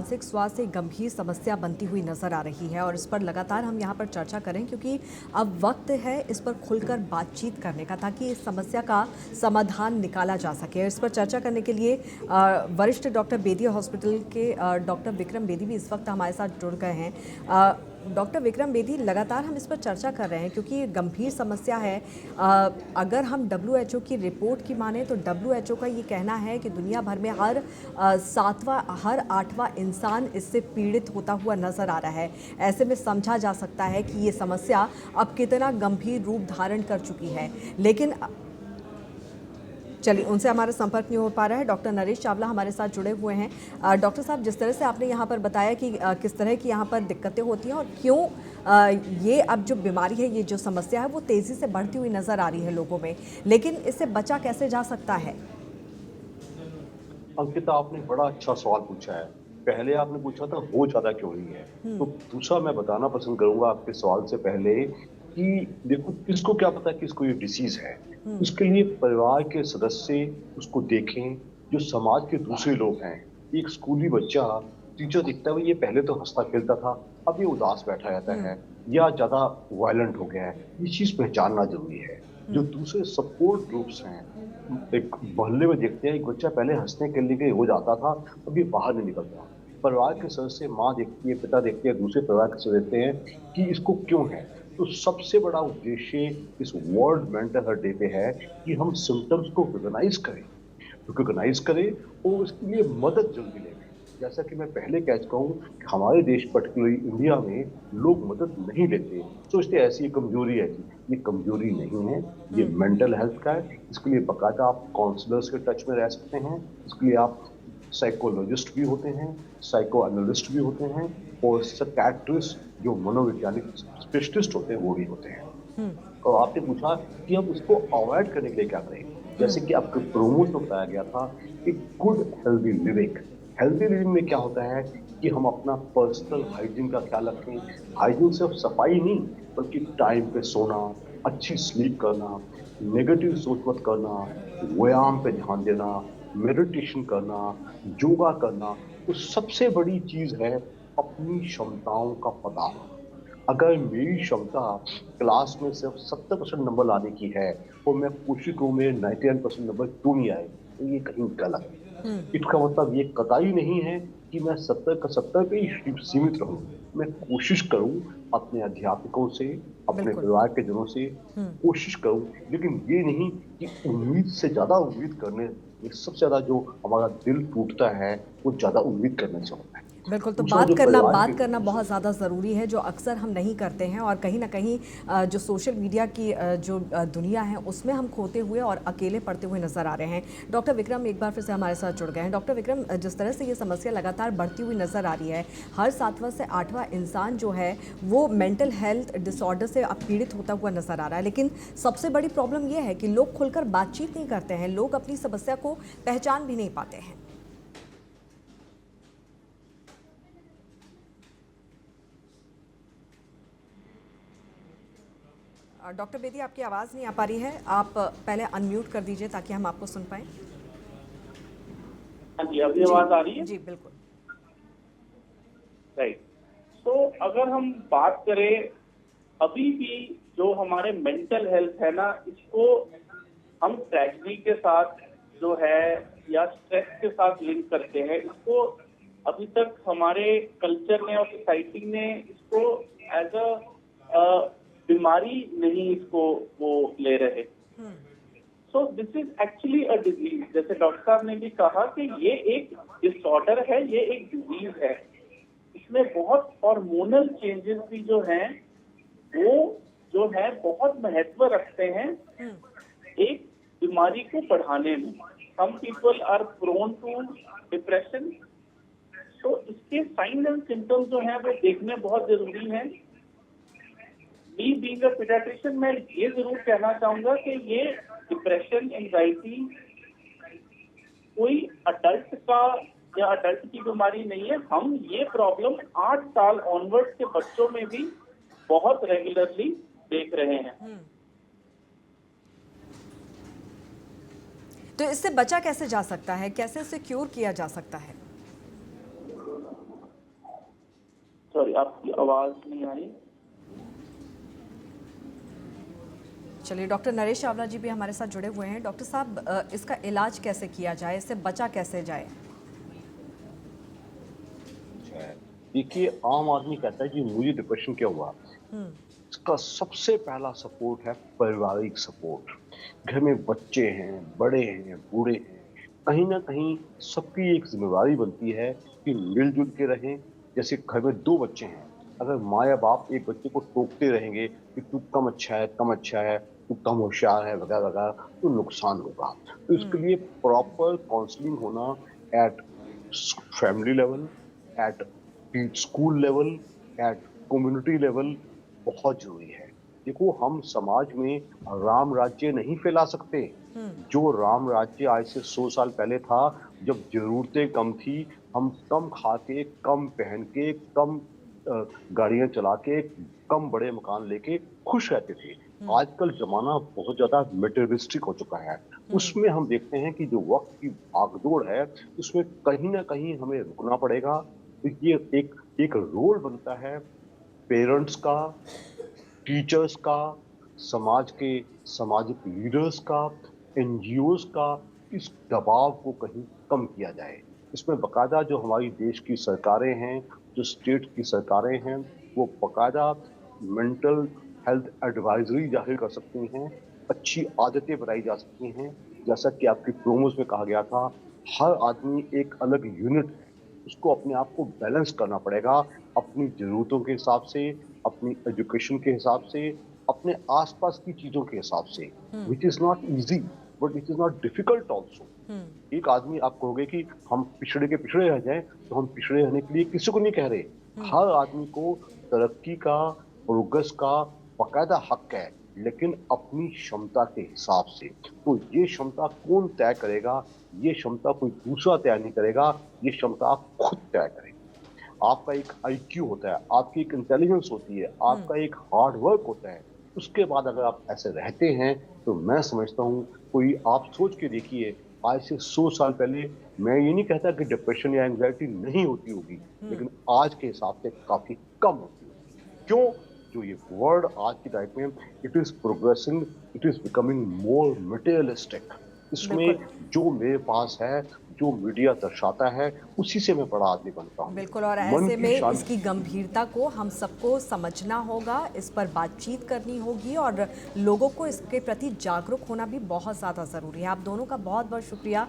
मानसिक स्वास्थ्य एक गंभीर समस्या बनती हुई नजर आ रही है और इस पर लगातार हम यहाँ पर चर्चा करें क्योंकि अब वक्त है इस पर खुलकर बातचीत करने का ताकि इस समस्या का समाधान निकाला जा सके। इस पर चर्चा करने के लिए वरिष्ठ डॉक्टर बेदी हॉस्पिटल के डॉक्टर विक्रम बेदी भी इस वक्त हमारे साथ जुड़ गए हैं। डॉक्टर विक्रम बेदी, लगातार हम इस पर चर्चा कर रहे हैं क्योंकि ये गंभीर समस्या है। अगर हम WHO की रिपोर्ट की माने तो WHO का ये कहना है कि दुनिया भर में हर 8वां इंसान इससे पीड़ित होता हुआ नजर आ रहा है। ऐसे में समझा जा सकता है कि ये समस्या अब कितना गंभीर रूप धारण कर चुकी है। लेकिन चलिए, उनसे हमारा संपर्क नहीं हो पा रहा है। डॉक्टर नरेश चावला हमारे साथ जुड़े हुए हैं। डॉक्टर साहब, जिस तरह से आपने यहाँ पर बताया कि किस तरह की यहाँ पर दिक्कतें होती हैं और क्यों ये अब जो बीमारी है, ये जो समस्या है वो तेज़ी से बढ़ती हुई नज़र आ रही है लोगों में, लेकिन इससे बचा कैसे जा सकता है? अंकिता, आपने बड़ा अच्छा सवाल पूछा है। पहले आपने पूछा था हो ज्यादा क्यों नहीं है, तो दूसरा मैं बताना पसंद करूंगा आपके सवाल से पहले कि देखो, किसको क्या पता कि इसको ये डिसीज है। उसके लिए परिवार के सदस्य उसको देखें, जो समाज के दूसरे लोग हैं। एक स्कूली बच्चा टीचर दिखता है, ये पहले तो हंसता खेलता था, अब ये उदास बैठा रहता है या ज्यादा वायलेंट हो गया है, ये चीज पहचानना जरूरी है। जो दूसरे सपोर्ट ग्रुप्स हैं, एक मोहल्ले में देखते हैं, एक बच्चा पहले हंसने खेलने के लिए हो जाता था, अब ये बाहर नहीं निकलता। परिवार के सदस्य, माँ देखती है, पिता देखते हैं, दूसरे परिवार के सदस्य देखते हैं कि इसको क्यों है। तो सबसे बड़ा उद्देश्य इस वर्ल्ड मेंटल हेल्थ डे पे है कि हम सिम्टम्स को रिकॉग्नाइज करें और उसके लिए मदद जल्दी लें। जैसा कि मैं पहले कह चुका हूँ कि हमारे देश, पर्टिकुलरली इंडिया में, लोग मदद नहीं लेते, सोचते ऐसी ये कमजोरी है। जी, ये कमजोरी नहीं है, ये मेंटल हेल्थ का है। इसके लिए बाकायदा आप काउंसलर्स के टच में रह सकते हैं। इसके लिए आप साइकोलॉजिस्ट भी होते हैं, साइको एनालिस्ट भी होते हैं, और साइकियाट्रिस्ट जो मनोवैज्ञानिक स्पेशलिस्ट होते हैं वो भी होते हैं। और आपने पूछा कि हम उसको अवॉइड करने के लिए क्या करें। जैसे कि आपके प्रोमोट में बताया गया था कि good healthy living. Healthy living में क्या होता है कि हम अपना पर्सनल हाइजीन का ख्याल रखें। हाइजीन सिर्फ सफाई नहीं, बल्कि टाइम पे सोना, अच्छी स्लीप करना, नेगेटिव सोच मत करना, व्यायाम पे ध्यान देना, मेडिटेशन करना, योगा करना। तो सबसे बड़ी चीज है अपनी क्षमताओं का पता होना। अगर मेरी क्षमता क्लास में सिर्फ 70% नंबर लाने की है और मैं कोशिश करूँ मेरे 99% नंबर क्यों नहीं आए, तो ये कहीं गलत है। इसका मतलब ये कतई नहीं है कि मैं 70 का 70 पे ही सीमित रहूं। मैं कोशिश करूं अपने अध्यापकों से, अपने बिल्कुल। परिवार के जनों से कोशिश करूं, लेकिन ये नहीं कि उम्मीद से ज्यादा उम्मीद करने। ये सबसे ज्यादा जो हमारा दिल टूटता है, वो ज्यादा उम्मीद करने से होता है। बिल्कुल, तो दूसरा जो परिवार के बात करना बहुत ज़्यादा ज़रूरी है, जो अक्सर हम नहीं करते हैं और कहीं ना कहीं जो सोशल मीडिया की जो दुनिया है उसमें हम खोते हुए और अकेले पड़ते हुए नज़र आ रहे हैं। डॉक्टर विक्रम एक बार फिर से हमारे साथ जुड़ गए हैं। डॉक्टर विक्रम, जिस तरह से ये समस्या लगातार बढ़ती हुई नज़र आ रही है, हर 7वां से 8वां इंसान जो है वो मेंटल हेल्थ डिसऑर्डर से अब पीड़ित होता हुआ नज़र आ रहा है, लेकिन सबसे बड़ी प्रॉब्लम ये है कि लोग खुलकर बातचीत नहीं करते हैं, लोग अपनी समस्या को पहचान भी नहीं पाते हैं। डॉक्टर बेदी, आपकी आवाज़ नहीं आ पा रही है, आप पहले अनम्यूट कर दीजिए ताकि हम आपको सुन पाएं। हाँ जी, अभी जी, आवाज आ रही है। जी बिल्कुल। राइट। तो अगर हम बात करें, अभी भी जो हमारे मेंटल हेल्थ है ना, इसको हम ट्रेजेडी के साथ जो है या स्ट्रेस के साथ लिंक करते हैं। इसको अभी तक हमारे कल्चर ने और सोसाइटी ने इसको एज अ बीमारी नहीं इसको वो ले रहे। So this is actually a disease. जैसे डॉक्टर साहब ने भी कहा कि ये एक डिसऑर्डर है, ये एक डिजीज है। इसमें बहुत हार्मोनल चेंजेस भी जो हैं वो जो है बहुत महत्व रखते हैं एक बीमारी को बढ़ाने में। Some people are prone to depression. तो इसके साइन एंड सिम्टम्स जो हैं वो देखने बहुत जरूरी हैं। मी बीइंग अ पीडियाट्रिशियन, मैं ये जरूर कहना चाहूंगा कि ये डिप्रेशन, एंजाइटी कोई अडल्ट का या अडल्ट की बीमारी नहीं है। हम ये प्रॉब्लम 8 साल ऑनवर्ड के बच्चों में भी बहुत रेगुलरली देख रहे हैं। तो इससे बचा कैसे जा सकता है, कैसे इसे क्योर किया जा सकता है? सॉरी, आपकी आवाज नहीं आई। चलिए, डॉक्टर नरेश चावला जी भी हमारे साथ जुड़े हुए हैं। डॉक्टर साहब, इसका इलाज कैसे किया जाए, इससे बचा कैसे जाए? है। देखिए, आम आदमी कहता है कि मुझे डिप्रेशन क्यों हुआ। इसका सबसे पहला सपोर्ट है पारिवारिक सपोर्ट। घर में बच्चे हैं, बड़े हैं, बूढ़े हैं, कहीं ना कहीं सबकी एक जिम्मेदारी बनती है कि मिलजुल के रहें। जैसे घर में दो बच्चे हैं, अगर माँ या बाप एक बच्चे को टोकते रहेंगे कि तू कम अच्छा है, कम अच्छा है, तू कम होशियार है, वगैरह वगैरह, तो नुकसान होगा। तो इसके लिए प्रॉपर काउंसलिंग होना at family level, at school level, at community level बहुत जरूरी है। देखो, हम समाज में राम राज्य नहीं फैला सकते। जो राम राज्य आज से 100 साल पहले था, जब जरूरतें कम थी, हम कम खा के, कम पहन के, कम गाड़ियां चला के, कम बड़े मकान लेके खुश रहते थे। आजकल जमाना बहुत ज्यादा मटेरियलिस्टिक हो चुका है। उसमें हम देखते हैं कि जो वक्त की भागदौड़ है, उसमें कहीं ना कहीं हमें रुकना पड़ेगा। तो ये एक रोल बनता है पेरेंट्स का, टीचर्स का, समाज के सामाजिक लीडर्स का, एनजीओज का, इस दबाव को कहीं कम किया जाए। इसमें बकायदा जो हमारी देश की सरकारें हैं, जो स्टेट की सरकारें हैं, वो बकायदा मेंटल हेल्थ एडवाइजरी जाहिर कर सकती हैं, अच्छी आदतें बनाई जा सकती हैं। जैसा कि आपकी प्रोमोस में कहा गया था, हर आदमी एक अलग यूनिट है, उसको अपने आप को बैलेंस करना पड़ेगा, अपनी जरूरतों के हिसाब से, अपनी एजुकेशन के हिसाब से, अपने आसपास की चीजों के हिसाब से, which is not easy but which is not difficult also. एक आदमी आप कहोगे कि हम पिछड़े के पिछड़े रह जाएं, तो हम पिछड़े रहने के लिए किसी को नहीं कह रहे। हर आदमी को तरक्की का, प्रोग्रेस का बकायदा हक है, लेकिन अपनी क्षमता के हिसाब से। तो ये क्षमता कौन तय करेगा? ये क्षमता कोई दूसरा तय नहीं करेगा, ये क्षमता आप खुद तय करेंगे। आपका एक आईक्यू होता है, आपकी एक इंटेलिजेंस होती है, आपका एक हार्ड वर्क होता है। उसके बाद अगर आप ऐसे रहते हैं, तो मैं समझता हूँ, कोई आप सोच के देखिए, आज से 100 साल पहले, मैं ये नहीं कहता कि डिप्रेशन या एंग्जाइटी नहीं होती होगी, लेकिन आज के हिसाब से काफी कम होती होगी। क्यों? जो ये वर्ल्ड आज की टाइप में, it is progressing, it is becoming more materialistic. इसमें बिल्कुल। जो मेरे पास है, जो मीडिया दर्शाता है, उसी से मैं बड़ा आदमी बनता हूँ। बिल्कुल, और मन ऐसे की में इसकी शांति। गंभीरता को हम सबको समझना होगा, इस पर बातचीत करनी होगी और लोगों को इसके प्रति जागरूक होना भी बहुत ज़्यादा ज़रूरी है। आप दोनों का बहुत बहुत शुक्रिया